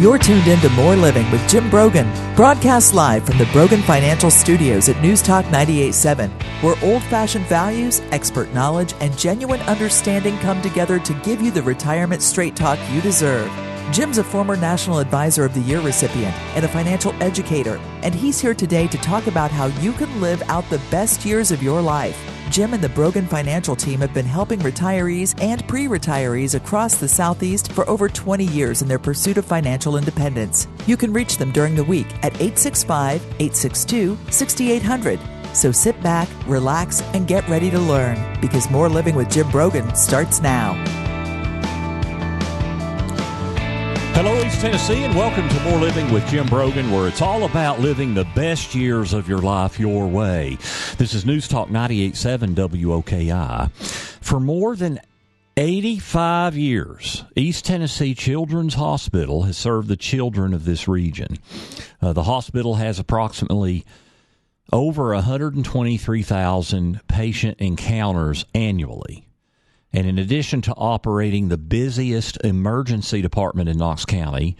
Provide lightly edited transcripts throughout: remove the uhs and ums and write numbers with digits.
You're tuned in to More Living with Jim Brogan, broadcast live from the Brogan Financial Studios at News Talk 98.7, where old-fashioned values, expert knowledge, and genuine understanding come together to give you the retirement straight talk you deserve. Jim's a former National Advisor of the Year recipient and a financial educator, and he's here today to talk about how you can live out the best years of your life. Jim and the Brogan Financial team have been helping retirees and pre-retirees across the Southeast for over 20 years in their pursuit of financial independence. You can reach them during the week at 865-862-6800. So sit back, relax, and get ready to learn, because More Living with Jim Brogan starts now. Hello, East Tennessee, and welcome to More Living with Jim Brogan, where it's all about living the best years of your life your way. This is News Talk 98.7 WOKI. For more than 85 years, East Tennessee Children's Hospital has served the children of this region. The hospital has approximately over 123,000 patient encounters annually. And in addition to operating the busiest emergency department in Knox County,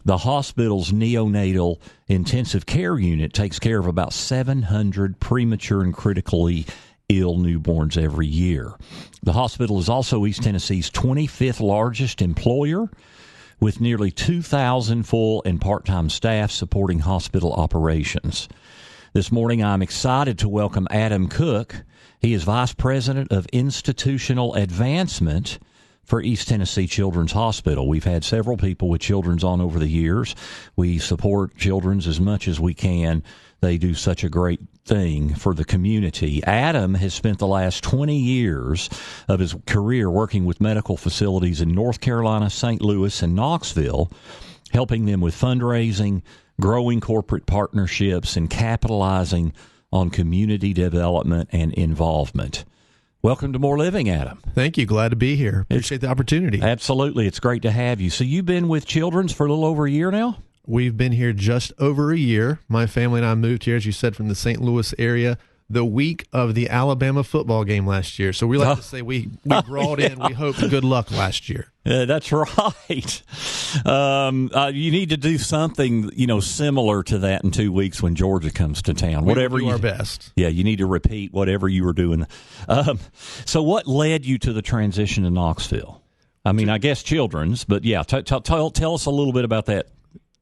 the hospital's neonatal intensive care unit takes care of about 700 premature and critically ill newborns every year. The hospital is also East Tennessee's 25th largest employer, with nearly 2,000 full and part-time staff supporting hospital operations. This morning, I'm excited to welcome Adam Cook. He is Vice President of Institutional Advancement for East Tennessee Children's Hospital. We've had several people with Children's on over the years. We support Children's as much as we can. They do such a great thing for the community. Adam has spent the last 20 years of his career working with medical facilities in North Carolina, St. Louis, and Knoxville, helping them with fundraising, growing corporate partnerships, and capitalizing on community development and involvement. Welcome to More Living, Adam. Thank you. Glad to be here. Appreciate the opportunity. Absolutely. It's great to have you. So you've been with Children's for a little over a year now? We've been here just over a year. My family and I moved here, as you said, from the St. Louis area the week of the Alabama football game last year. So we like to say we brought in, we hoped, good luck last year. That's right. You need to do something, similar to that in 2 weeks when Georgia comes to town. We will do our best. Yeah, you need to repeat whatever you were doing. So what led you to the transition to Knoxville? I mean, I guess Children's, but yeah, tell us a little bit about that.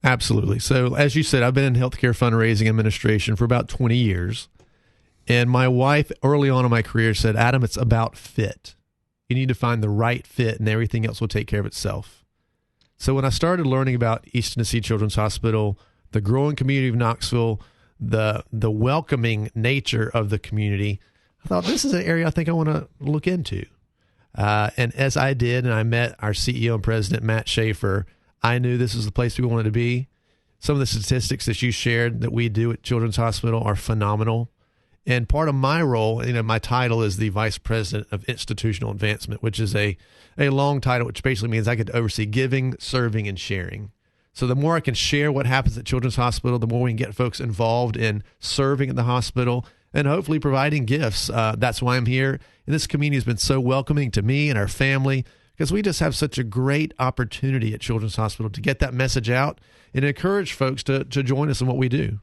Absolutely. So as you said, I've been in healthcare fundraising administration for about 20 years. And my wife, early on in my career, said, Adam, it's about fit. You need to find the right fit, and everything else will take care of itself. So when I started learning about East Tennessee Children's Hospital, the growing community of Knoxville, the welcoming nature of the community, I thought, this is an area I think I want to look into. And as I did, and I met our CEO and president, Matt Schaefer, I knew this was the place we wanted to be. Some of the statistics that you shared that we do at Children's Hospital are phenomenal. And part of my role, my title is the Vice President of Institutional Advancement, which is a long title, which basically means I get to oversee giving, serving, and sharing. So the more I can share what happens at Children's Hospital, the more we can get folks involved in serving at the hospital and hopefully providing gifts. That's why I'm here. And this community has been so welcoming to me and our family, because we just have such a great opportunity at Children's Hospital to get that message out and encourage folks to join us in what we do.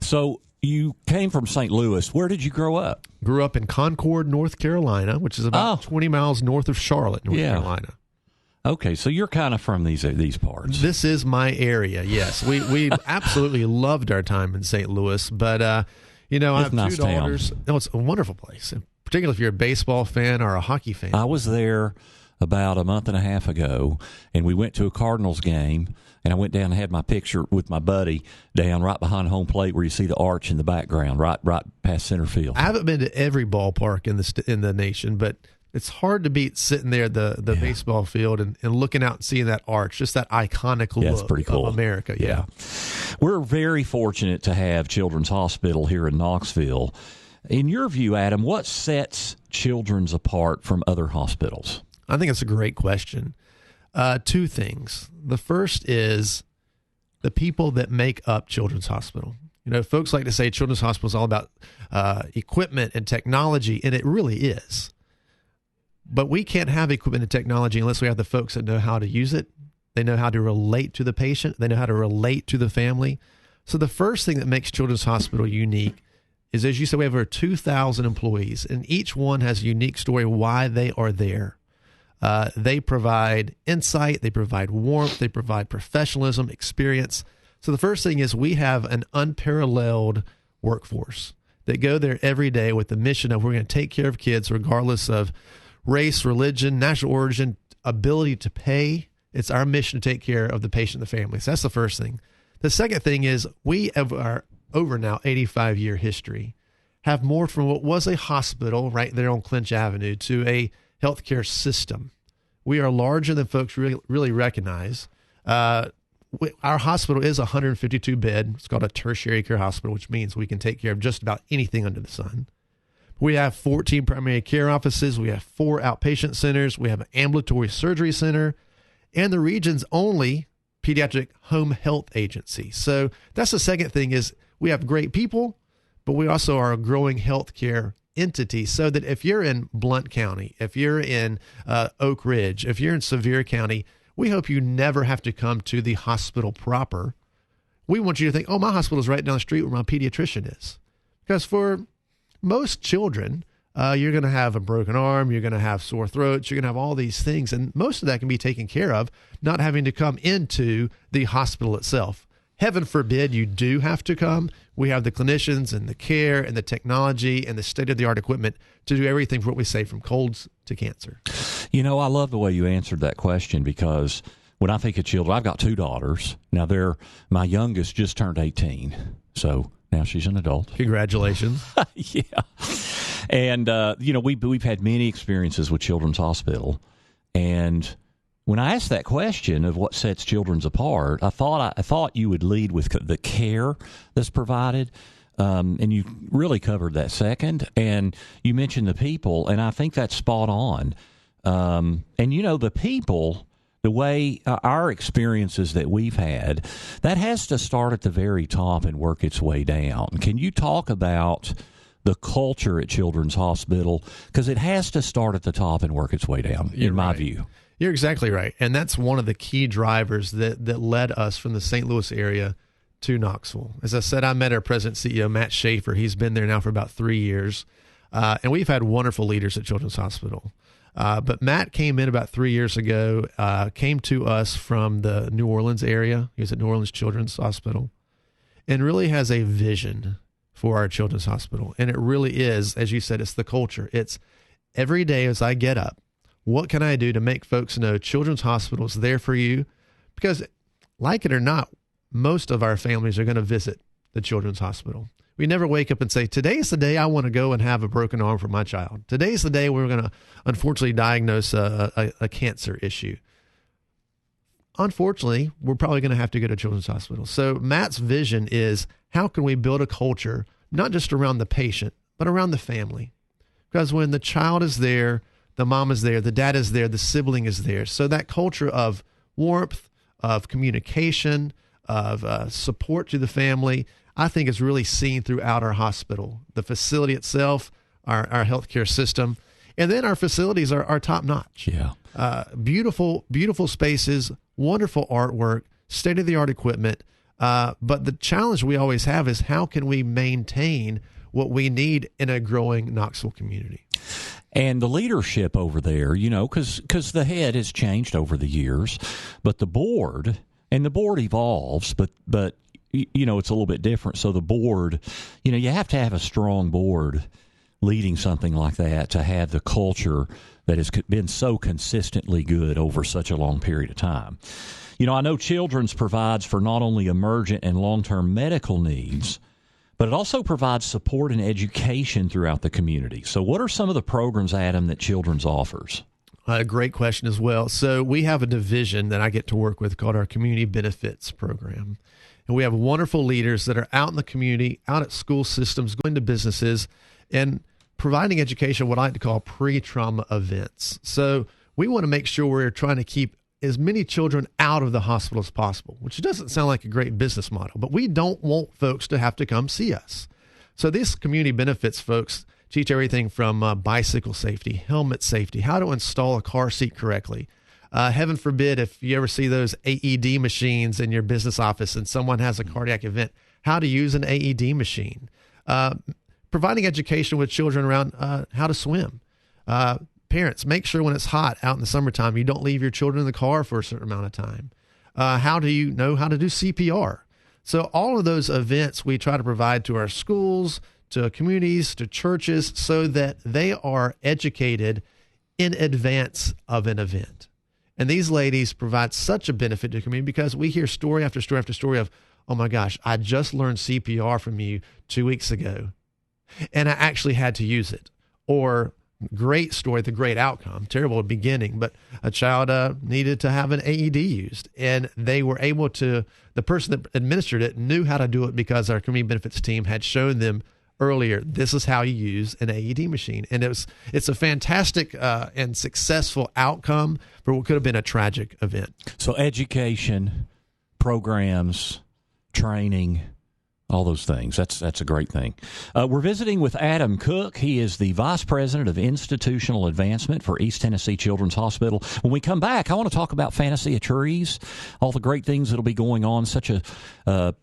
So you came from St. Louis. Where did you grow up? Grew up in Concord, North Carolina, which is about 20 miles north of Charlotte, North Carolina. Okay, so you're kind of from these parts. This is my area, yes. We absolutely loved our time in St. Louis, but, I have nice two daughters. No, it's a wonderful place, particularly if you're a baseball fan or a hockey fan. I was there about a month and a half ago, and we went to a Cardinals game, and I went down and had my picture with my buddy down right behind home plate where you see the arch in the background, right past center field. I haven't been to every ballpark in the nation, but it's hard to beat sitting there at the baseball field and looking out and seeing that arch, just that iconic look pretty cool. of America. Yeah. We're very fortunate to have Children's Hospital here in Knoxville. In your view, Adam, what sets Children's apart from other hospitals? I think it's a great question. Two things. The first is the people that make up Children's Hospital. Folks like to say Children's Hospital is all about equipment and technology, and it really is. But we can't have equipment and technology unless we have the folks that know how to use it They know how to relate to the patient. They know how to relate to the family. So the first thing that makes Children's Hospital unique is, as you said, we have over 2,000 employees, and each one has a unique story why they are there. They provide insight, they provide warmth, they provide professionalism, experience. So the first thing is we have an unparalleled workforce that go there every day with the mission of we're going to take care of kids regardless of race, religion, national origin, ability to pay. It's our mission to take care of the patient and the family. So that's the first thing. The second thing is we have our over now 85-year history have more from what was a hospital right there on Clinch Avenue to a healthcare system. We are larger than folks really recognize. Our hospital is 152 bed. It's called a tertiary care hospital, which means we can take care of just about anything under the sun. We have 14 primary care offices. We have 4 outpatient centers. We have an ambulatory surgery center and the region's only pediatric home health agency. So that's the second thing is we have great people, but we also are a growing healthcare entity so that if you're in Blount County, if you're in Oak Ridge, if you're in Sevier County, we hope you never have to come to the hospital proper. We want you to think, oh, my hospital is right down the street where my pediatrician is. Because for most children, you're going to have a broken arm, you're going to have sore throats, you're going to have all these things. And most of that can be taken care of, not having to come into the hospital itself. Heaven forbid you do have to come. We have the clinicians and the care and the technology and the state-of-the-art equipment to do everything from what we say from colds to cancer. You know, I love the way you answered that question because when I think of children, I've got 2 daughters. Now, my youngest just turned 18, so now she's an adult. Congratulations. Yeah. And, we've had many experiences with Children's Hospital. And when I asked that question of what sets Children's apart, I thought you would lead with the care that's provided. And you really covered that second. And you mentioned the people, and I think that's spot on. And, the people, the way our experiences that we've had, that has to start at the very top and work its way down. Can you talk about the culture at Children's Hospital? Because it has to start at the top and work its way down, in my view. You're exactly right. And that's one of the key drivers that led us from the St. Louis area to Knoxville. As I said, I met our president and CEO, Matt Schaefer. He's been there now for about 3 years. And we've had wonderful leaders at Children's Hospital. But Matt came in about 3 years ago, came to us from the New Orleans area. He was at New Orleans Children's Hospital and really has a vision for our Children's Hospital. And it really is, as you said, it's the culture. It's every day as I get up, what can I do to make folks know Children's Hospital is there for you? Because like it or not, most of our families are going to visit the Children's Hospital. We never wake up and say, today's the day I want to go and have a broken arm for my child. Today's the day we're going to unfortunately diagnose a cancer issue. Unfortunately, we're probably going to have to go to Children's Hospital. So Matt's vision is how can we build a culture, not just around the patient, but around the family? Because when the child is there, the mom is there, the dad is there, the sibling is there. So that culture of warmth, of communication, of support to the family, I think is really seen throughout our hospital. The facility itself, our healthcare system, and then our facilities are top notch. Yeah. Beautiful, beautiful spaces, wonderful artwork, state-of-the-art equipment. But the challenge we always have is how can we maintain what we need in a growing Knoxville community? And the leadership over there, because the head has changed over the years, but the board evolves, but it's a little bit different. So the board, you have to have a strong board leading something like that to have the culture that has been so consistently good over such a long period of time. I know Children's provides for not only emergent and long-term medical needs, but it also provides support and education throughout the community. So what are some of the programs, Adam, that Children's offers? A great question as well. So we have a division that I get to work with called our Community Benefits Program. And we have wonderful leaders that are out in the community, out at school systems, going to businesses, and providing education, what I like to call pre-trauma events. So we want to make sure we're trying to keep as many children out of the hospital as possible, which doesn't sound like a great business model, but we don't want folks to have to come see us. So these community benefits folks teach everything from bicycle safety, helmet safety, how to install a car seat correctly, Heaven forbid if you ever see those AED machines in your business office and someone has a cardiac event, how to use an AED machine. Providing education with children around how to swim. Parents, make sure when it's hot out in the summertime, you don't leave your children in the car for a certain amount of time. How do you know how to do CPR? So all of those events we try to provide to our schools, to communities, to churches, so that they are educated in advance of an event. And these ladies provide such a benefit to the community because we hear story after story after story of, oh my gosh, I just learned CPR from you 2 weeks ago, and I actually had to use it. Or great story, the great outcome, terrible beginning, but a child needed to have an AED used, and they were able to, the person that administered it knew how to do it because our community benefits team had shown them earlier, this is how you use an AED machine. And it's a fantastic and successful outcome for what could have been a tragic event. So education, programs, training, all those things. That's a great thing. We're visiting with Adam Cook. He is the Vice President of Institutional Advancement for East Tennessee Children's Hospital. When we come back, I want to talk about Fantasy of Trees, all the great things that'll be going on, such a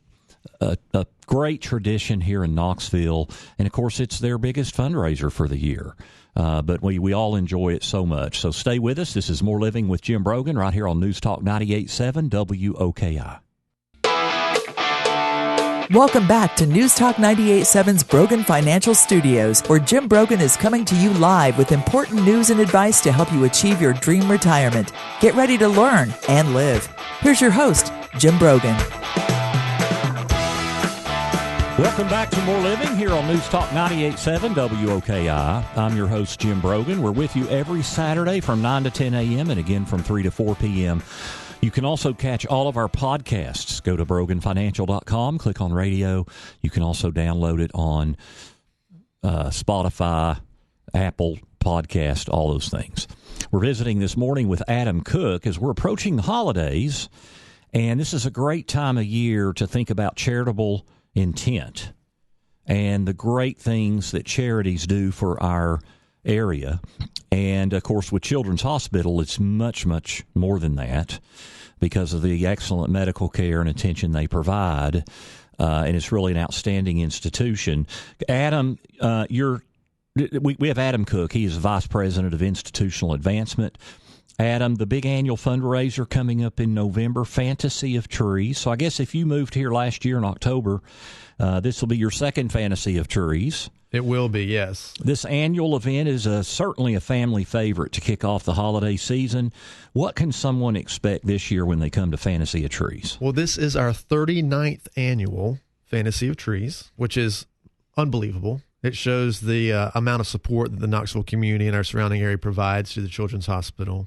great tradition here in Knoxville. And, of course, it's their biggest fundraiser for the year. But we all enjoy it so much. So stay with us. This is More Living with Jim Brogan right here on News Talk 98.7 WOKI. Welcome back to News Talk 98.7's Brogan Financial Studios, where Jim Brogan is coming to you live with important news and advice to help you achieve your dream retirement. Get ready to learn and live. Here's your host, Jim Brogan. Welcome back to More Living here on News Talk 98.7 WOKI. I'm your host, Jim Brogan. We're with you every Saturday from 9 to 10 a.m. and again from 3 to 4 p.m. You can also catch all of our podcasts. Go to broganfinancial.com, click on radio. You can also download it on Spotify, Apple Podcast, all those things. We're visiting this morning with Adam Cook as we're approaching the holidays, and this is a great time of year to think about charitable intent and the great things that charities do for our area. And, of course, with Children's Hospital, it's much, much more than that because of the excellent medical care and attention they provide. And it's really an outstanding institution. Adam, we have Adam Cook. He is Vice President of Institutional Advancement. Adam, the big annual fundraiser coming up in November, Fantasy of Trees. So I guess if you moved here last year in October, this will be your second Fantasy of Trees. It will be, yes. This annual event is certainly a family favorite to kick off the holiday season. What can someone expect this year when they come to Fantasy of Trees? Well, this is our 39th annual Fantasy of Trees, which is unbelievable. It shows the amount of support that the Knoxville community and our surrounding area provides to the Children's Hospital.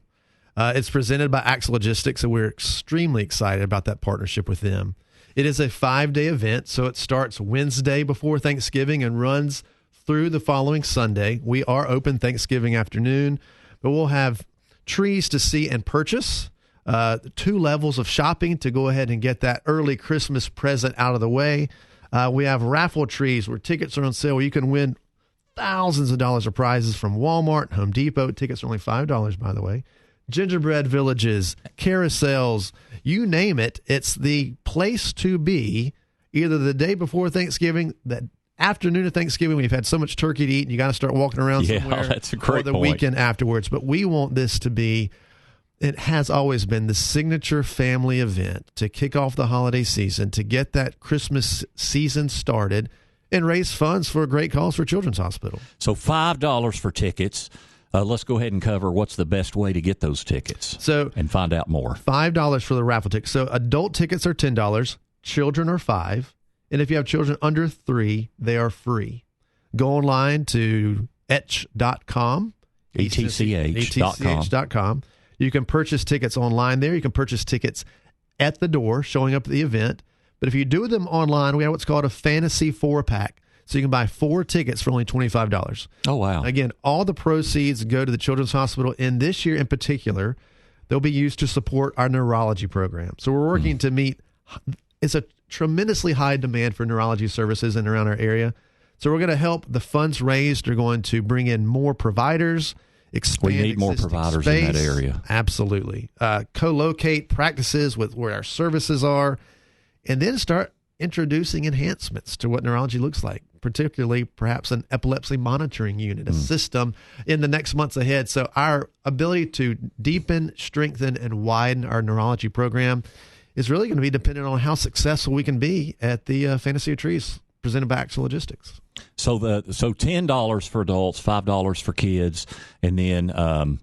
It's presented by Axe Logistics, and we're extremely excited about that partnership with them. It is a 5-day event, so it starts Wednesday before Thanksgiving and runs through the following Sunday. We are open Thanksgiving afternoon, but we'll have trees to see and purchase, 2 levels of shopping to go ahead and get that early Christmas present out of the way. We have raffle trees where tickets are on sale where you can win thousands of dollars of prizes from Walmart, Home Depot. Tickets are only $5, by the way. Gingerbread villages, carousels, you name it. It's the place to be either the day before Thanksgiving, that afternoon of Thanksgiving when you've had so much turkey to eat and you got to start walking around somewhere, that's a great or the point. Weekend afterwards. But we want this to be, it has always been the signature family event to kick off the holiday season, to get that Christmas season started and raise funds for a great cause for Children's Hospital. So $5 for tickets. Let's go ahead and cover what's the best way to get those tickets and find out more. $5 for the raffle tickets. So adult tickets are $10, children are $5, and if you have children under 3, they are free. Go online to etch.com, etch.com. You can purchase tickets online there. You can purchase tickets at the door, showing up at the event. But if you do them online, we have what's called a Fantasy 4-pack. So you can buy 4 tickets for only $25. Oh, wow. Again, all the proceeds go to the Children's Hospital. And this year in particular, they'll be used to support our neurology program. So we're working to meet, it's a tremendously high demand for neurology services in around our area. So we're going to help. The funds raised are going to bring in more providers expand. We need more providers in that area. Absolutely. Co-locate practices with where our services are, and then start introducing enhancements to what neurology looks like, particularly perhaps an epilepsy monitoring unit, a system in the next months ahead. So our ability to deepen, strengthen, and widen our neurology program is really going to be dependent on how successful we can be at the Fantasy of Trees presented by Axel Logistics. So $10 for adults, $5 for kids, and then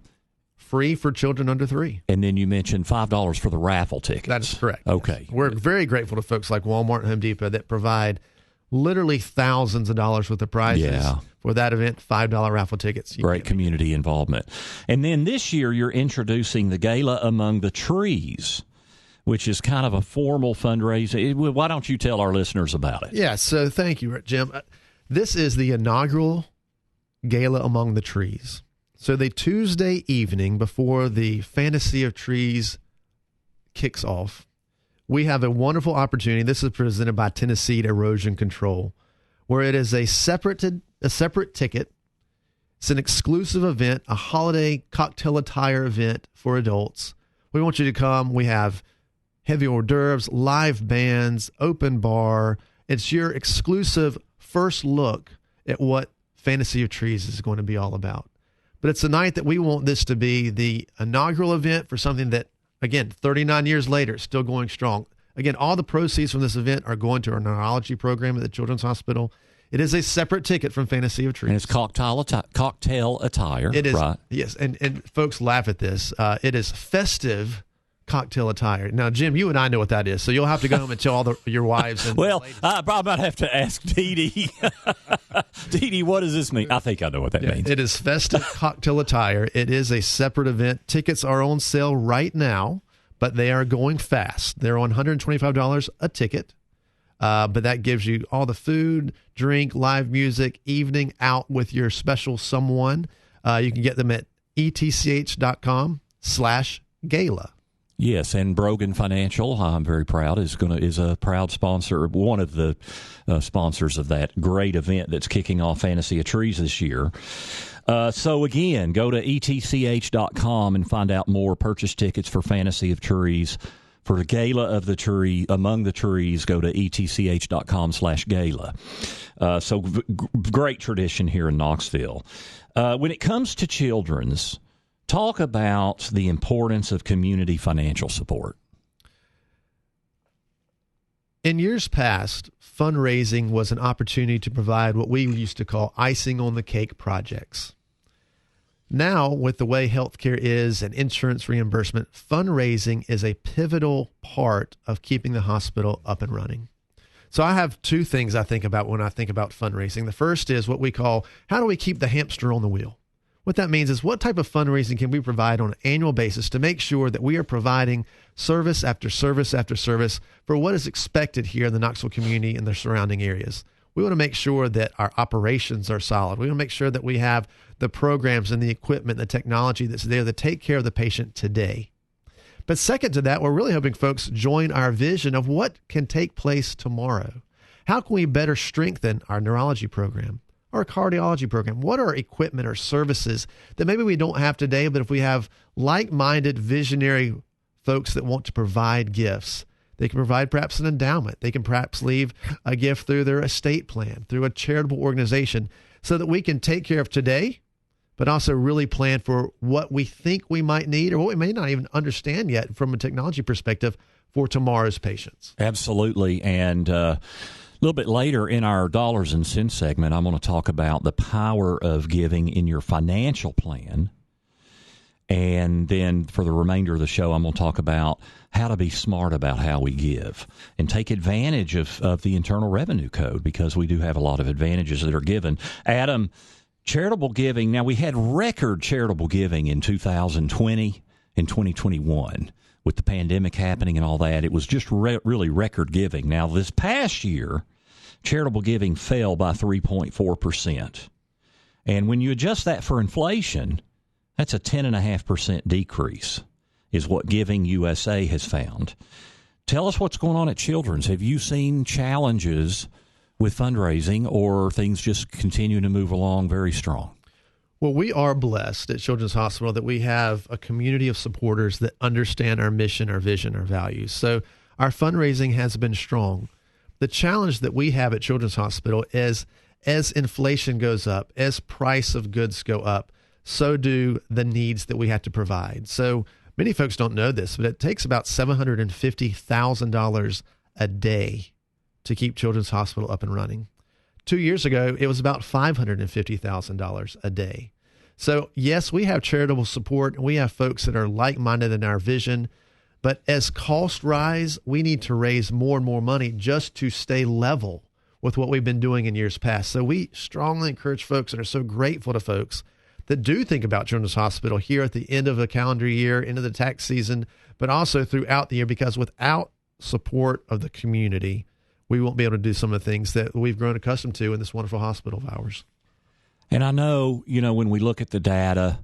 free for children under 3. And then you mentioned $5 for the raffle tickets. That is correct. Okay. Yes. We're very grateful to folks like Walmart and Home Depot that provide literally thousands of dollars worth of prizes for that event, $5 raffle tickets. Great community involvement. And then this year you're introducing the Gala Among the Trees, which is kind of a formal fundraiser. Why don't you tell our listeners about it? Yeah, so thank you, Jim. This is the inaugural Gala Among the Trees. So the Tuesday evening before the Fantasy of Trees kicks off, we have a wonderful opportunity. This is presented by Tennessee Erosion Control, where it is a separate ticket. It's an exclusive event, a holiday cocktail attire event for adults. We want you to come. We have heavy hors d'oeuvres, live bands, open bar. It's your exclusive first look at what Fantasy of Trees is going to be all about. But it's a night that we want this to be the inaugural event for something that, again, 39 years later, is still going strong. Again, all the proceeds from this event are going to our neurology program at the Children's Hospital. It is a separate ticket from Fantasy of Trees. And it's cocktail attire. It is, right? Yes, and folks laugh at this. It is festive cocktail attire. Now, Jim, you and I know what that is, so you'll have to go home and tell all your wives. And well, I might have to ask Dee Dee. Dee Dee, what does this mean? I think I know what that means. It is festive cocktail attire. It is a separate event. Tickets are on sale right now, but they are going fast. They're on $125 a ticket, but that gives you all the food, drink, live music, evening out with your special someone. You can get them at etch.com/gala. Yes, and Brogan Financial, I'm very proud, is a proud sponsor, one of the sponsors of that great event that's kicking off Fantasy of Trees this year. So again, go to etch.com and find out more. Purchase tickets for Fantasy of Trees. For the Gala of the Tree, Among the Trees, go to etch.com/gala. So great tradition here in Knoxville. When it comes to children's, talk about the importance of community financial support. In years past, fundraising was an opportunity to provide what we used to call icing on the cake projects. Now, with the way healthcare is and insurance reimbursement, fundraising is a pivotal part of keeping the hospital up and running. So I have two things I think about when I think about fundraising. The first is what we call, how do we keep the hamster on the wheel? What that means is, what type of fundraising can we provide on an annual basis to make sure that we are providing service after service after service for what is expected here in the Knoxville community and the surrounding areas. We want to make sure that our operations are solid. We want to make sure that we have the programs and the equipment, the technology that's there to take care of the patient today. But second to that, we're really hoping folks join our vision of what can take place tomorrow. How can we better strengthen our neurology program, our cardiology program? What are equipment or services that maybe we don't have today, but if we have like-minded visionary folks that want to provide gifts, they can provide perhaps an endowment. They can perhaps leave a gift through their estate plan, through a charitable organization, so that we can take care of today, but also really plan for what we think we might need or what we may not even understand yet from a technology perspective for tomorrow's patients. Absolutely. And a little bit later in our Dollars and Cents segment, I'm going to talk about the power of giving in your financial plan. And then for the remainder of the show, I'm going to talk about how to be smart about how we give and take advantage of the Internal Revenue Code, because we do have a lot of advantages that are given. Adam, charitable giving. Now, we had record charitable giving in 2020 and 2021 with the pandemic happening and all that. It was just really record giving. Now, this past year, charitable giving fell by 3.4%. And when you adjust that for inflation, that's a 10.5% decrease is what Giving USA has found. Tell us what's going on at Children's. Have you seen challenges with fundraising, or things just continue to move along very strong? Well, we are blessed at Children's Hospital that we have a community of supporters that understand our mission, our vision, our values. So our fundraising has been strong. The challenge that we have at Children's Hospital is as inflation goes up, as price of goods go up, so do the needs that we have to provide. So many folks don't know this, but it takes about $750,000 a day to keep Children's Hospital up and running. 2 years ago, it was about $550,000 a day. So yes, we have charitable support and we have folks that are like-minded in our vision, but as costs rise, we need to raise more and more money just to stay level with what we've been doing in years past. So we strongly encourage folks and are so grateful to folks that do think about Children's Hospital here at the end of a calendar year, into the tax season, but also throughout the year, because without support of the community, we won't be able to do some of the things that we've grown accustomed to in this wonderful hospital of ours. And I know, when we look at the data,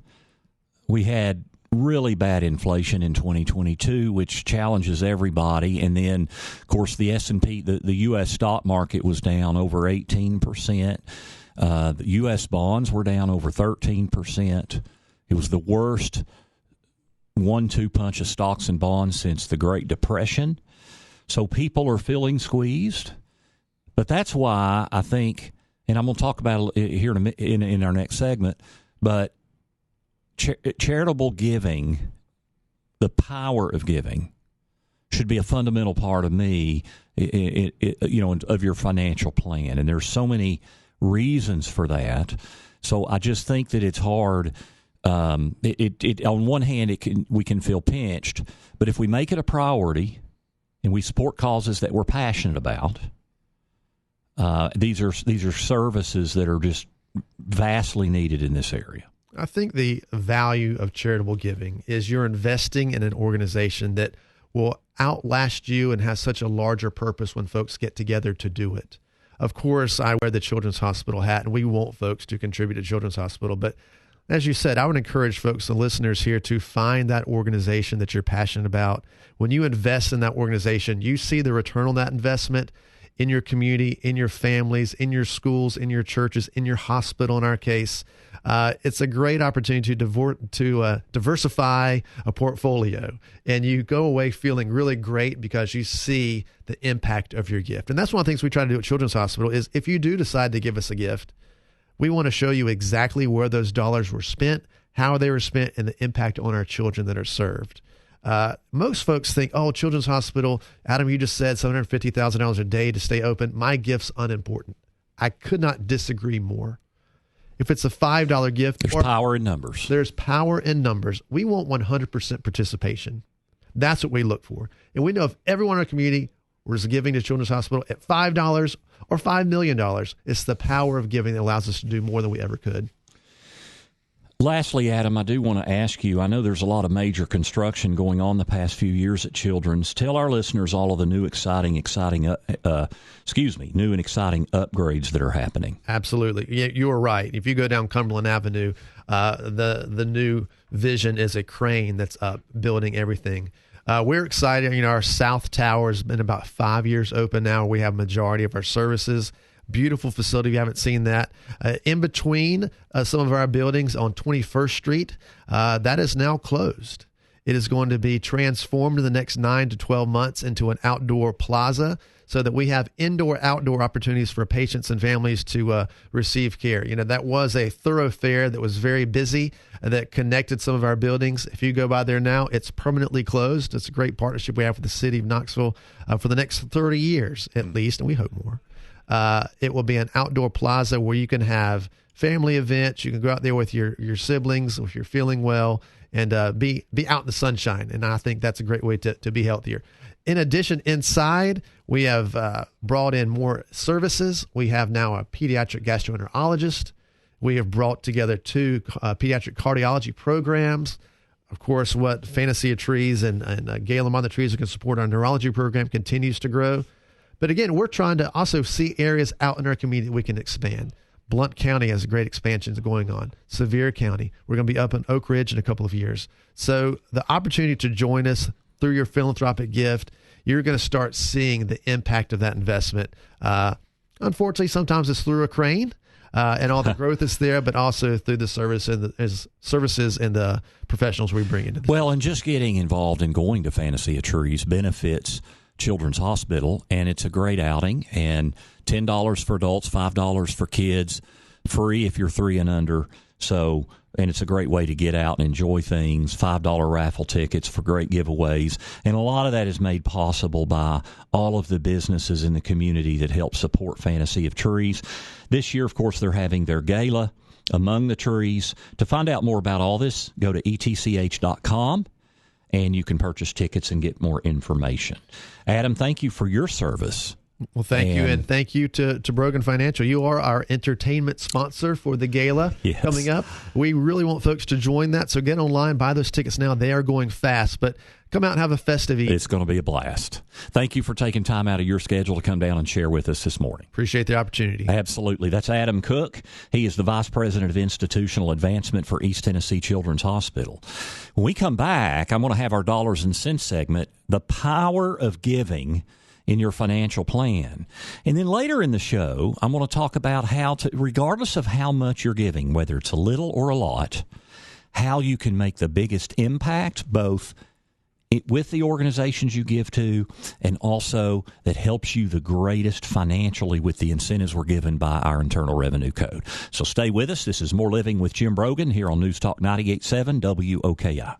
we had really bad inflation in 2022, which challenges everybody. And then, of course, the S&P, the U.S. stock market was down over 18%. The U.S. bonds were down over 13%. It was the worst 1-2 punch of stocks and bonds since the Great Depression. So people are feeling squeezed. But that's why I think, and I'm going to talk about it here in our next segment, but charitable giving, the power of giving, should be a fundamental part of of your financial plan. And there's so many reasons for that. So I just think that it's hard. On one hand, we can feel pinched, but if we make it a priority and we support causes that we're passionate about, these are services that are just vastly needed in this area. I think the value of charitable giving is you're investing in an organization that will outlast you and has such a larger purpose when folks get together to do it. Of course, I wear the Children's Hospital hat, and we want folks to contribute to Children's Hospital. But as you said, I would encourage folks, the listeners here, to find that organization that you're passionate about. When you invest in that organization, you see the return on that investment in your community, in your families, in your schools, in your churches, in your hospital, in our case. It's a great opportunity to diversify a portfolio, and you go away feeling really great because you see the impact of your gift. And that's one of the things we try to do at Children's Hospital is if you do decide to give us a gift, we want to show you exactly where those dollars were spent, how they were spent, and the impact on our children that are served. Most folks think, Children's Hospital, Adam, you just said $750,000 a day to stay open. My gift's unimportant. I could not disagree more. If it's a $5 gift, there's power in numbers. There's power in numbers. We want 100% participation. That's what we look for. And we know if everyone in our community was giving to Children's Hospital at $5 or $5 million, it's the power of giving that allows us to do more than we ever could. Lastly, Adam, I do want to ask you, I know there's a lot of major construction going on the past few years at Children's. Tell our listeners all of the new and exciting upgrades that are happening. Absolutely. Yeah, you are right. If you go down Cumberland Avenue, the new vision is a crane that's up building everything. We're excited. Our South Tower has been about 5 years open now. We have majority of our services. Beautiful facility. If you haven't seen that. In between some of our buildings on 21st Street, that is now closed. It is going to be transformed in the next 9 to 12 months into an outdoor plaza so that we have indoor-outdoor opportunities for patients and families to receive care. That was a thoroughfare that was very busy that connected some of our buildings. If you go by there now, it's permanently closed. It's a great partnership we have with the city of Knoxville for the next 30 years at least, and we hope more. It will be an outdoor plaza where you can have family events. You can go out there with your siblings if you're feeling well and be out in the sunshine. And I think that's a great way to be healthier. In addition, inside, we have brought in more services. We have now a pediatric gastroenterologist. We have brought together 2 pediatric cardiology programs. Of course, what Fantasy of Trees and Gale Among the Trees can support our neurology program continues to grow. But again, we're trying to also see areas out in our community that we can expand. Blount County has great expansions going on. Sevier County, we're going to be up in Oak Ridge in a couple of years. So the opportunity to join us through your philanthropic gift, you're going to start seeing the impact of that investment. Unfortunately, sometimes it's through a crane. and all the growth is there, but also through the service and the services and the professionals we bring into. Well, and just getting involved in going to Fantasy of Trees benefits Children's Hospital, and it's a great outing. And $10 for adults, $5 for kids, free if you're 3 and under. So, and it's a great way to get out and enjoy things. $5 raffle tickets for great giveaways. And a lot of that is made possible by all of the businesses in the community that help support Fantasy of Trees. This year, of course, they're having their gala among the trees. To find out more about all this, go to etch.com. And you can purchase tickets and get more information. Adam, thank you for your service. Well, thank you, and thank you to Brogan Financial. You are our entertainment sponsor for the gala coming up. We really want folks to join that, so get online, buy those tickets now. They are going fast, but come out and have a festive evening. It's going to be a blast. Thank you for taking time out of your schedule to come down and share with us this morning. Appreciate the opportunity. Absolutely. That's Adam Cook. He is the Vice President of Institutional Advancement for East Tennessee Children's Hospital. When we come back, I'm going to have our Dollars and Cents segment, The Power of Giving in Your Financial Plan. And then later in the show, I'm going to talk about how to, regardless of how much you're giving, whether it's a little or a lot, how you can make the biggest impact, both with the organizations you give to, and also that helps you the greatest financially with the incentives we're given by our Internal Revenue Code. So stay with us. This is More Living with Jim Brogan here on News Talk 98.7 WOKI.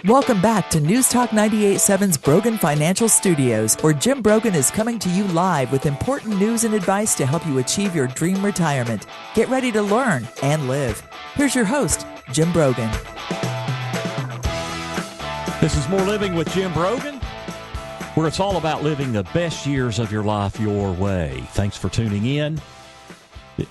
Welcome back to News Talk 98.7's Brogan Financial Studios, where Jim Brogan is coming to you live with important news and advice to help you achieve your dream retirement. Get ready to learn and live. Here's your host, Jim Brogan. This is More Living with Jim Brogan, where it's all about living the best years of your life your way. Thanks for tuning in.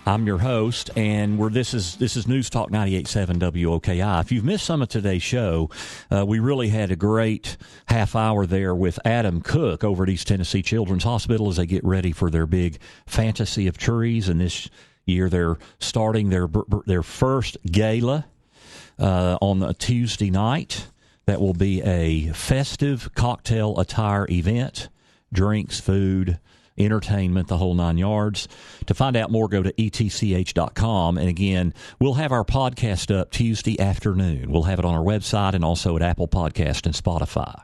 I'm your host, and this is News Talk 98.7 WOKI. If you've missed some of today's show, we really had a great half hour there with Adam Cook over at East Tennessee Children's Hospital as they get ready for their big Fantasy of Trees. And this year they're starting their first gala on a Tuesday night. That will be a festive cocktail attire event, drinks, food, entertainment, the whole 9 yards. To find out more, go to etch.com. And again, we'll have our podcast up Tuesday afternoon. We'll have it on our website and also at Apple Podcast and Spotify.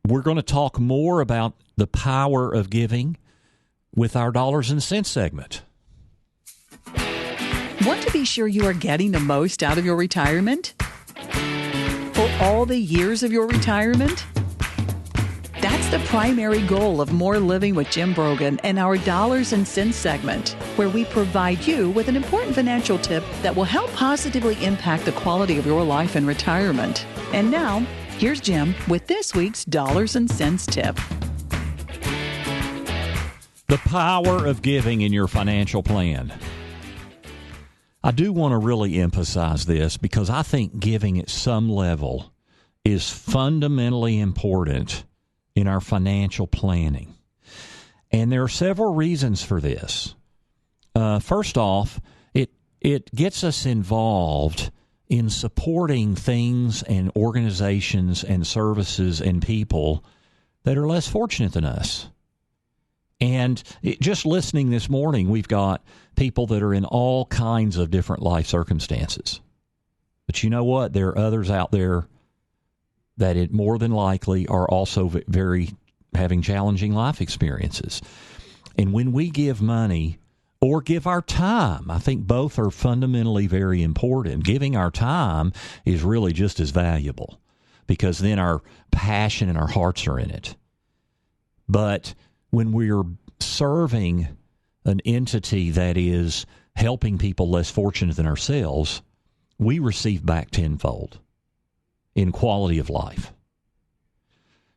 We're going to talk more about the power of giving with our Dollars and Cents segment. Want to be sure you are getting the most out of your retirement? For all the years of your retirement? That's the primary goal of More Living with Jim Brogan and our Dollars and Cents segment, where we provide you with an important financial tip that will help positively impact the quality of your life in retirement. And now, here's Jim with this week's Dollars and Cents tip. The power of giving in your financial plan. I do want to really emphasize this because I think giving at some level is fundamentally important in our financial planning. And there are several reasons for this. First off, it gets us involved in supporting things and organizations and services and people that are less fortunate than us. And just listening this morning, we've got people that are in all kinds of different life circumstances. But you know what? There are others out there that it more than likely are also very having challenging life experiences. And when we give money or give our time, I think both are fundamentally very important. Giving our time is really just as valuable because then our passion and our hearts are in it. But when we're serving an entity that is helping people less fortunate than ourselves, we receive back tenfold in quality of life.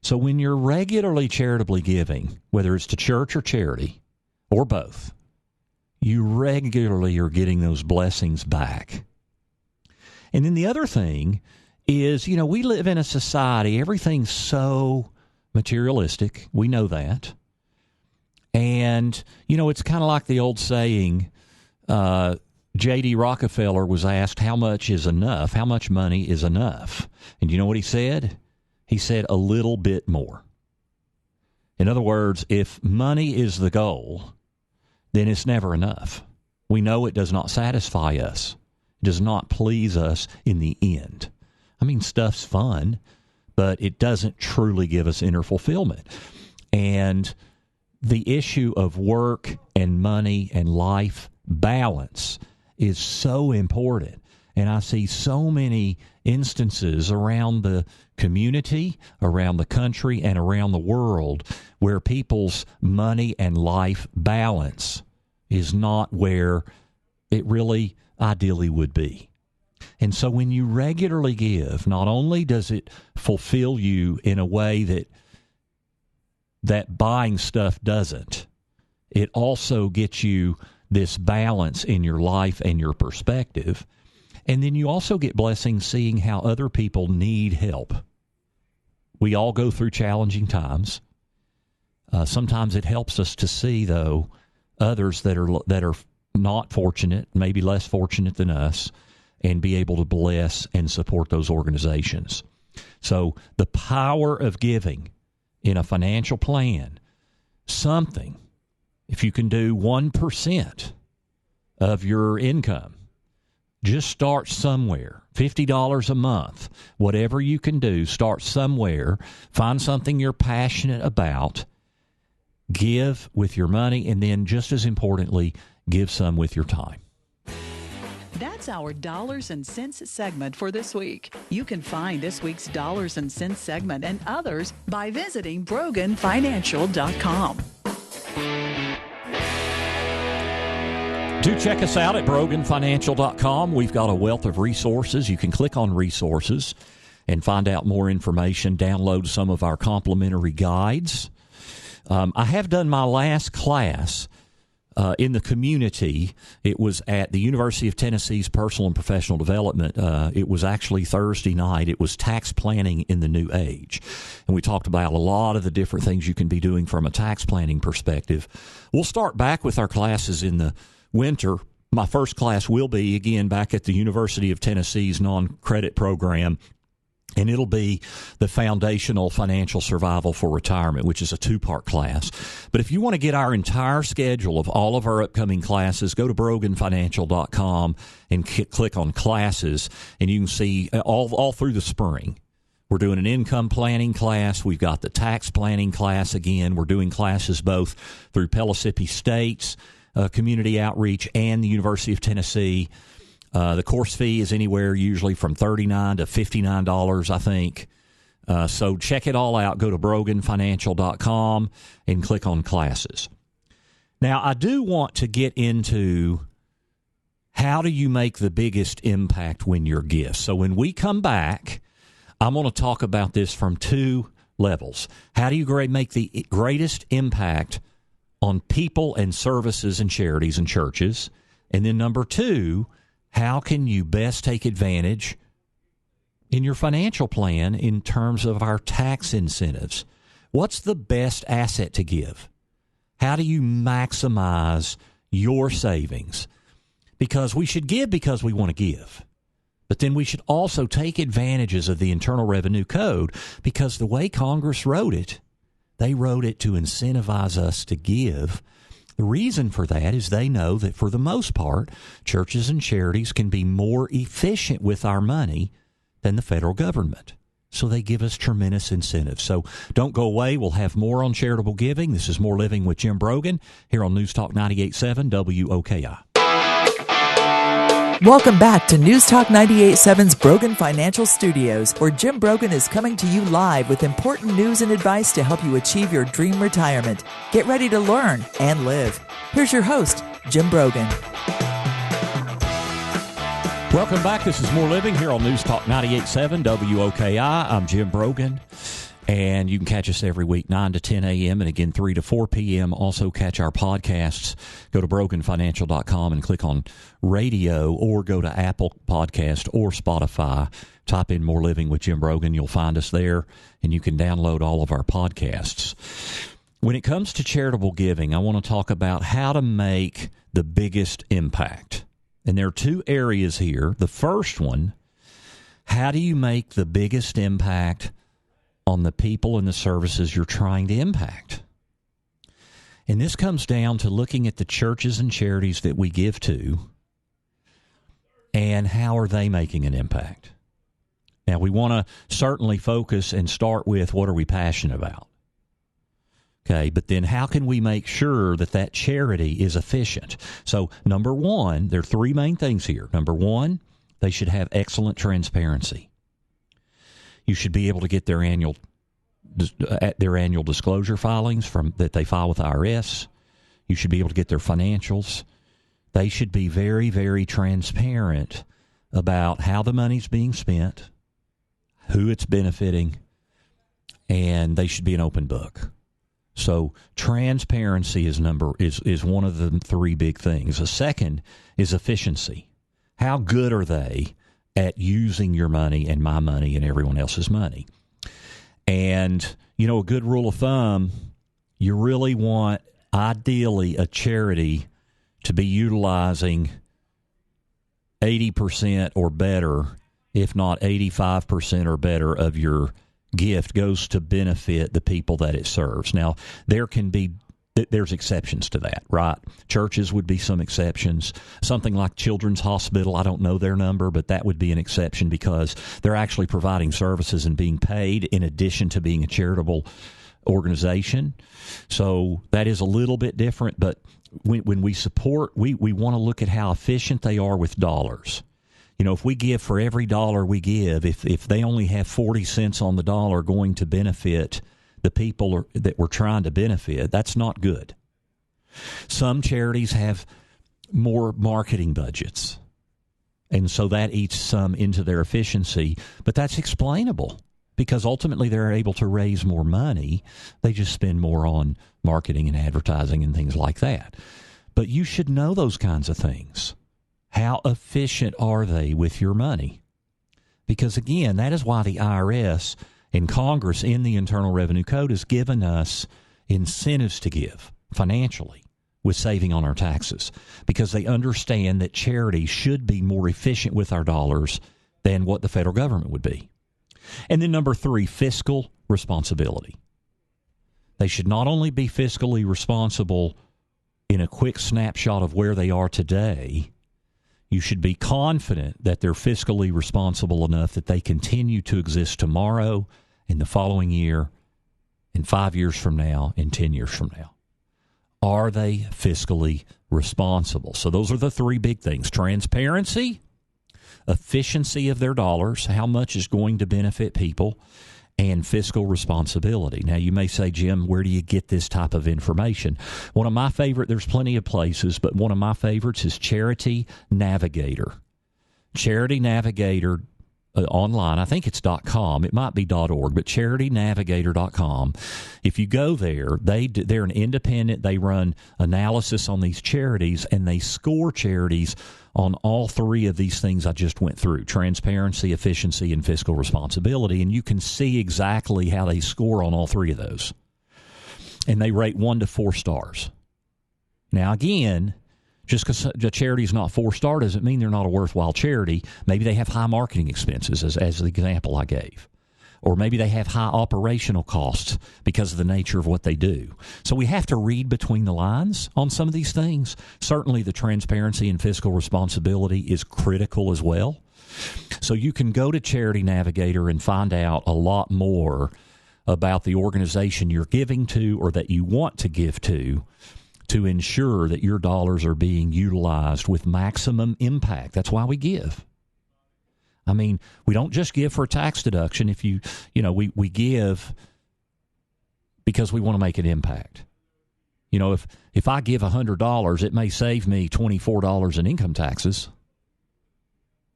So when you're regularly charitably giving, whether it's to church or charity, or both, you regularly are getting those blessings back. And then the other thing is, we live in a society, everything's so materialistic. We know that. And, it's kind of like the old saying, J.D. Rockefeller was asked how much is enough, how much money is enough. And you know what he said? He said a little bit more. In other words, if money is the goal, then it's never enough. We know it does not satisfy us. It does not please us in the end. I mean, stuff's fun, but it doesn't truly give us inner fulfillment. And the issue of work and money and life balance is so important. And I see so many instances around the community, around the country, and around the world where people's money and life balance is not where it really ideally would be. And so when you regularly give, not only does it fulfill you in a way that buying stuff doesn't, it also gets you this balance in your life and your perspective. And then you also get blessings seeing how other people need help. We all go through challenging times. Sometimes it helps us to see, though, others that are not fortunate, maybe less fortunate than us, and be able to bless and support those organizations. So the power of giving in a financial plan, something, if you can do 1% of your income, just start somewhere. $50 a month, whatever you can do, start somewhere. Find something you're passionate about. Give with your money, and then just as importantly, give some with your time. That's our Dollars and Cents segment for this week. You can find this week's Dollars and Cents segment and others by visiting BroganFinancial.com. Do check us out at BroganFinancial.com. We've got a wealth of resources. You can click on resources and find out more information, download some of our complimentary guides. I have done my last class in the community. It was at the University of Tennessee's Personal and Professional Development. It was actually Thursday night. It was tax planning in the new age. And we talked about a lot of the different things you can be doing from a tax planning perspective. We'll start back with our classes in the winter. My first class will be, again, back at the University of Tennessee's non-credit program, and it'll be the Foundational Financial Survival for Retirement, which is a 2-part class. But if you want to get our entire schedule of all of our upcoming classes, go to BroganFinancial.com and click on classes, and you can see all through the spring. We're doing an income planning class. We've got the tax planning class again. We're doing classes both through Pellissippi State's community outreach and the University of Tennessee. The course fee is anywhere usually from $39 to $59, I think. So check it all out. Go to BroganFinancial.com and click on classes. Now, I do want to get into how do you make the biggest impact when you give. So when we come back, I'm going to talk about this from 2 levels. How do you make the greatest impact on people and services and charities and churches? And then number 2, how can you best take advantage in your financial plan in terms of our tax incentives? What's the best asset to give? How do you maximize your savings? Because we should give because we want to give. But then we should also take advantages of the Internal Revenue Code, because the way Congress wrote it, they wrote it to incentivize us to give. The reason for that is they know that for the most part, churches and charities can be more efficient with our money than the federal government. So they give us tremendous incentives. So don't go away. We'll have more on charitable giving. This is More Living with Jim Brogan here on News Talk 98.7 WOKI. Welcome back to News Talk 98.7's Brogan Financial Studios, where Jim Brogan is coming to you live with important news and advice to help you achieve your dream retirement. Get ready to learn and live. Here's your host, Jim Brogan. Welcome back. This is More Living here on News Talk 98.7 WOKI. I'm Jim Brogan, and you can catch us every week 9 to 10 a.m. and again 3 to 4 p.m. Also catch our podcasts. Go to BroganFinancial.com and click on radio, or go to Apple Podcast or Spotify. Type in More Living with Jim Brogan. You'll find us there, and you can download all of our podcasts. When it comes to charitable giving, I want to talk about how to make the biggest impact. And there are 2 areas here. The first one, how do you make the biggest impact on the people and the services you're trying to impact? And this comes down to looking at the churches and charities that we give to and how are they making an impact. Now, we want to certainly focus and start with what are we passionate about. Okay, but then how can we make sure that that charity is efficient? So, number one, there are three main things here. Number one, they should have excellent transparency. You should be able to get their annual disclosure filings that they file with IRS. You should be able to get their financials. They should be very, very transparent about how the money's being spent, who it's benefiting, and they should be an open book. So transparency is one of the three big things. The second is efficiency. How good are they at using your money and my money and everyone else's money? And, a good rule of thumb, you really want, ideally, a charity to be utilizing 80% or better, if not 85% or better of your gift goes to benefit the people that it serves. Now, there's exceptions to that, right? Churches would be some exceptions. Something like Children's Hospital, I don't know their number, but that would be an exception because they're actually providing services and being paid in addition to being a charitable organization. So that is a little bit different, but when we support, we want to look at how efficient they are with dollars. If we give for every dollar we give, if they only have 40 cents on the dollar going to benefit the people that we're trying to benefit, that's not good. Some charities have more marketing budgets, and so that eats some into their efficiency, but that's explainable because ultimately they're able to raise more money. They just spend more on marketing and advertising and things like that. But you should know those kinds of things. How efficient are they with your money? Because, again, that is why the IRS and Congress in the Internal Revenue Code has given us incentives to give financially with saving on our taxes, because they understand that charity should be more efficient with our dollars than what the federal government would be. And then number three, fiscal responsibility. They should not only be fiscally responsible in a quick snapshot of where they are today, you should be confident that they're fiscally responsible enough that they continue to exist tomorrow, in the following year, in 5 years from now, in 10 years from now. Are they fiscally responsible? So those are the three big things: transparency, efficiency of their dollars, how much is going to benefit people, and fiscal responsibility. Now, you may say, Jim, where do you get this type of information? One of my favorite, there's plenty of places, but one of my favorites is Charity Navigator. Charity Navigator online, I think it's .com. It might be .org, but charitynavigator.com. If you go there, they're an independent. They run analysis on these charities, and they score charities on all three of these things I just went through: transparency, efficiency, and fiscal responsibility. And you can see exactly how they score on all three of those. And they rate 1 to 4 stars. Now, again, just because a charity is not 4-star doesn't mean they're not a worthwhile charity. Maybe they have high marketing expenses, as the example I gave. Or maybe they have high operational costs because of the nature of what they do. So we have to read between the lines on some of these things. Certainly the transparency and fiscal responsibility is critical as well. So you can go to Charity Navigator and find out a lot more about the organization you're giving to or that you want to give to ensure that your dollars are being utilized with maximum impact. That's why we give. I mean, we don't just give for a tax deduction. We give because we want to make an impact. If I give $100, it may save me $24 in income taxes,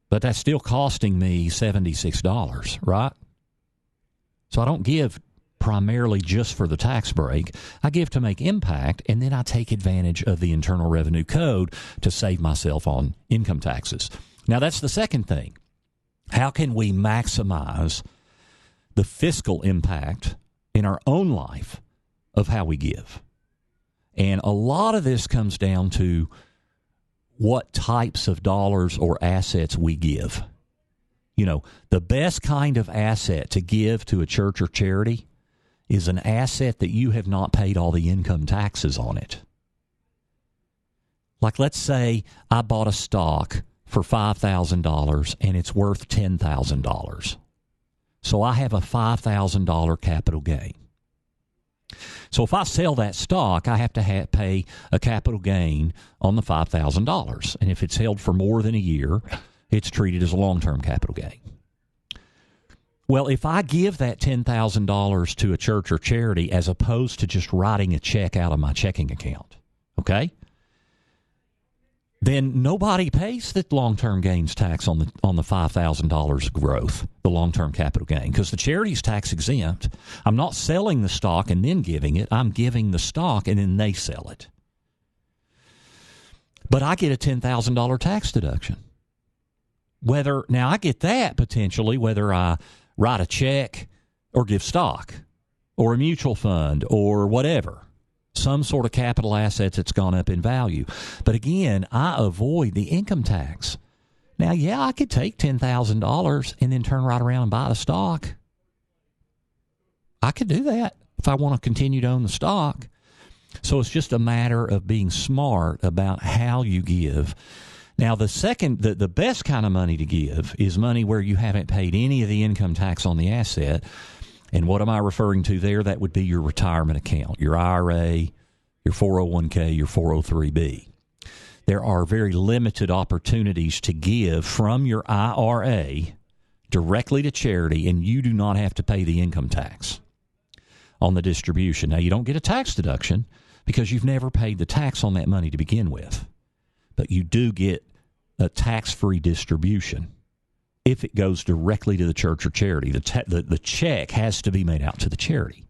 but that's still costing me $76, right? So I don't give primarily just for the tax break. I give to make impact, and then I take advantage of the Internal Revenue Code to save myself on income taxes. Now, that's the second thing. How can we maximize the fiscal impact in our own life of how we give? And a lot of this comes down to what types of dollars or assets we give. The best kind of asset to give to a church or charity is an asset that you have not paid all the income taxes on it. Like, let's say I bought a stock for $5,000 and it's worth $10,000. So I have a $5,000 capital gain. So if I sell that stock, I have to pay a capital gain on the $5,000. And if it's held for more than a year, it's treated as a long-term capital gain. Well, if I give that $10,000 to a church or charity as opposed to just writing a check out of my checking account, okay, then nobody pays the long-term gains tax on the $5,000 growth, the long-term capital gain, because the charity's tax exempt. I'm not selling the stock and then giving it. I'm giving the stock and then they sell it. But I get a $10,000 tax deduction. Now I get that potentially whether I write a check or give stock or a mutual fund or whatever. Some sort of capital assets that's gone up in value. But again, I avoid the income tax. Now, yeah, I could take $10,000 and then turn right around and buy the stock. I could do that if I want to continue to own the stock. So it's just a matter of being smart about how you give. Now, the best kind of money to give is money where you haven't paid any of the income tax on the asset. And what am I referring to there? That would be your retirement account, your IRA, your 401k, your 403b. There are very limited opportunities to give from your IRA directly to charity, and you do not have to pay the income tax on the distribution. Now, you don't get a tax deduction because you've never paid the tax on that money to begin with, but you do get a tax-free distribution. If it goes directly to the church or charity, the check has to be made out to the charity.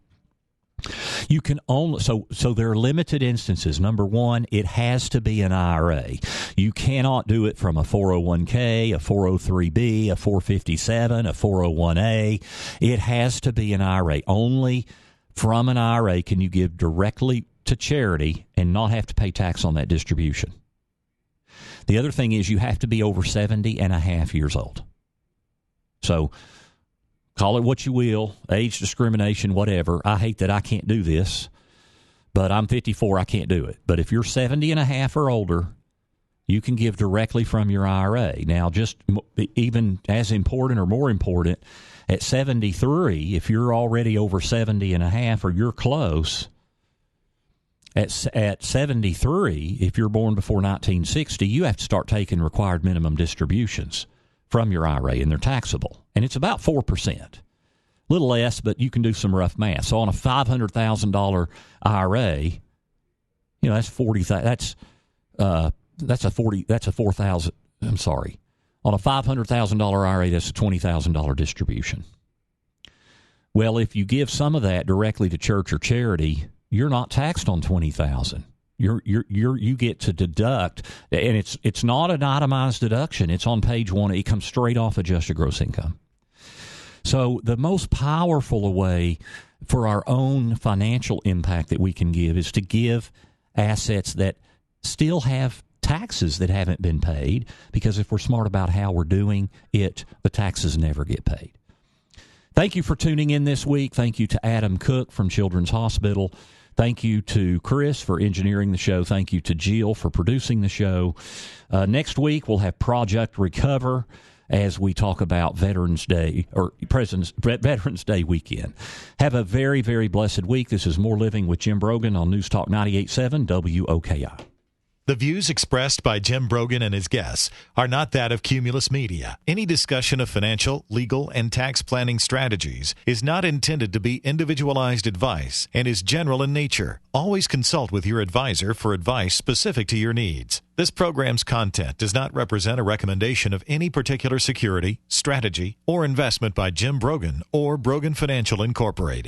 You can only so there are limited instances. Number one, it has to be an IRA. You cannot do it from a 401k, a 403b, a 457, a 401a. It has to be an IRA. Only from an IRA can you give directly to charity and not have to pay tax on that distribution. The other thing is you have to be over 70 and a half years old. So call it what you will, age discrimination, whatever. I hate that I can't do this, but I'm 54, I can't do it. But if you're 70 and a half or older, you can give directly from your IRA. Now, just even as important or more important, at 73, if you're already over 70 and a half or you're close, at 73, if you're born before 1960, you have to start taking required minimum distributions from your IRA, and they're taxable. And it's about 4%. A little less, but you can do some rough math. So on a $500,000 IRA, that's 40. That's a 4,000. I'm sorry. On a $500,000 IRA, that's a $20,000 distribution. Well, if you give some of that directly to church or charity, you're not taxed on $20,000. You get to deduct, and it's not an itemized deduction. It's on page 1. It comes straight off adjusted gross income. So the most powerful way for our own financial impact that we can give is to give assets that still have taxes that haven't been paid, because if we're smart about how we're doing it, the taxes never get paid. Thank you for tuning in this week. Thank you to Adam Cook from Children's Hospital. Thank you to Chris for engineering the show. Thank you to Jill for producing the show. Next week, we'll have Project Recover as we talk about Veterans Day or Veterans Day weekend. Have a very, very blessed week. This is More Living with Jim Brogan on News Talk 98.7 WOKI. The views expressed by Jim Brogan and his guests are not that of Cumulus Media. Any discussion of financial, legal, and tax planning strategies is not intended to be individualized advice and is general in nature. Always consult with your advisor for advice specific to your needs. This program's content does not represent a recommendation of any particular security, strategy, or investment by Jim Brogan or Brogan Financial Incorporated.